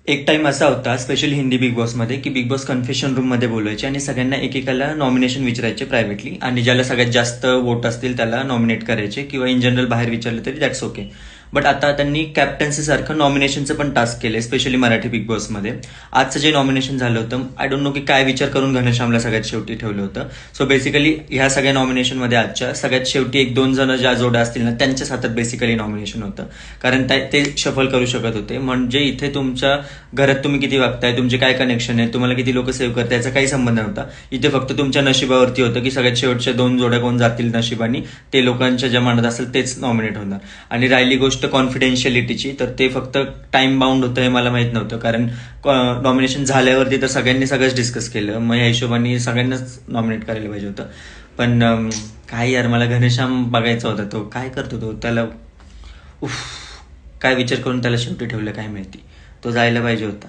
एक टाइम असा होता स्पेशली हिंदी बिग बॉसमध्ये की बिग बॉस कन्फेशन रूममध्ये बोलायचे आणि सगळ्यांना एकेकाला नॉमिनेशन विचारायचे प्रायव्हेटली आणि ज्याला सगळ्यात जास्त वोट असतील त्याला नॉमिनेट करायचे किंवा इन जनरल बाहेर विचारलं तरी दॅट्स ओके. बट आता त्यांनी कॅप्टन्सी सारखं नॉमिनेशनचं पण टास्क केले स्पेशली मराठी बिग बॉसमध्ये. आजचं जे नॉमिनेशन झालं होतं आय डोंट नो की काय विचार करून घनश्यामला सगळ्यात शेवटी ठेवलं होतं. सो बेसिकली ह्या सगळ्या नॉमिनेशनमध्ये आजच्या सगळ्यात शेवटी एक दोन जण ज्या जोड्या असतील ना त्यांच्याच हातात बेसिकली नॉमिनेशन होतं. कारण ते शफल करू शकत होते. म्हणजे इथे तुमच्या घरात तुम्ही किती वागताय, तुमचे काय कनेक्शन आहे, तुम्हाला किती लोक सेव्ह करताय याचा काही संबंध नव्हता. इथे फक्त तुमच्या नशिबावरती होतं की सगळ्यात शेवटच्या दोन जोड्या कोण जातील नशिबानी, ते लोकांच्या ज्या मनात असेल तेच नॉमिनेट होणार. आणि राहिली गोष्ट कॉन्फिडेन्शियलिटीची, तर ते फक्त टाइम बाउंड होतं हे मला माहित नव्हतं. कारण नॉमिनेशन झाल्यावरती तर सगळ्यांनी सगळंच डिस्कस केलं, मग या हिशोबाने सगळ्यांनाच नॉमिनेट करायला पाहिजे होतं. पण काय यार, मला घनश्याम बघायचा होता. तो काय करतो, तो त्याला काय विचार करून त्याला शेवटी ठेवलं काय माहिती. तो जायला पाहिजे होता.